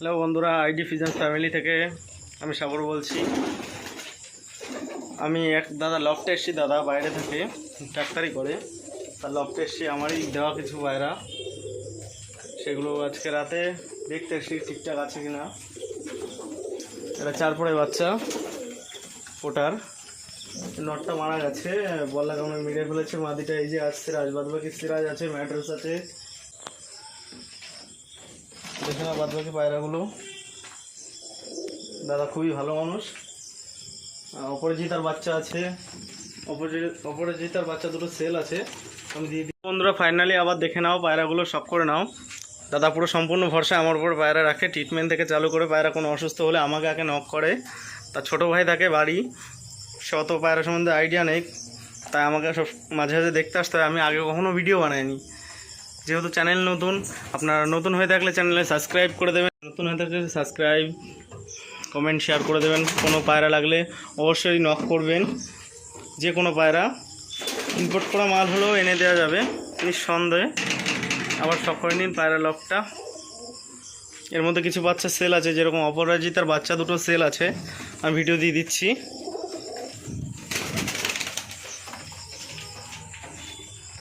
Hello বন্ধুরা, ID ফিজন family থেকে আমি সাগর বলছি। আমি এক দাদা লফটে এসছি, দাদা বাইরে থাকে, ডাক্তারি করে। তার লফটে এসছি আমারই দেওয়া কিছু পায়রা, সেগুলো আজকে রাতে দেখতে এসছি ঠিকঠাক আছে কিনা। এটা 4 পরে বাচ্চা ওটার নটটা মারা গেছে, বল্লা কামড়ে মেরে ফেলেছে। মাদিটা এই যে আছে সিরাজ, বাদবাকি সিরাজ আছে, ম্যাড্রেস আছে। দেখে না বাদবাকি পায়রাগুলো। দাদা খুবই ভালো মানুষ। অপরাজিতার বাচ্চা আছে, অপরাজিতার বাচ্চা দুটো সেল আছে, আমি দিয়ে দিই। বন্ধুরা ফাইনালি আবার দেখে নাও, পায়রাগুলো সব করে নাও। দাদা পুরো সম্পূর্ণ ভরসা আমার উপর পায়রা রাখে, ট্রিটমেন্ট থেকে চালু করে। পায়রা কোনো অসুস্থ হলে আমাকে আগে নক করে। তার ছোটো ভাই থাকে বাড়ি, সে অত পায়রা সম্বন্ধে আইডিয়া নেই, তাই আমাকে সব মাঝে মাঝে দেখতে আসতে হয়। আমি আগে কখনও ভিডিও বানাইনি, যেহেতু চ্যানেল নতুন। আপনারা নতুন হয়ে থাকলে চ্যানেলে সাবস্ক্রাইব করে দেবেন, নতুন হয়ে থাকলে সাবস্ক্রাইব, কমেন্ট, শেয়ার করে দেবেন। কোনো পায়রা লাগলে অবশ্যই নক করবেন। যে কোনো পায়রা ইম্পোর্ট করা মাল হলেও এনে দেওয়া যাবে নিঃসন্দেহে। আবার শখ করে নিন পায়রা লকটা। এর মধ্যে কিছু বাচ্চা সেল আছে, যেরকম অপরাজিতার বাচ্চা দুটো সেল আছে, আমি ভিডিও দিয়ে দিচ্ছি।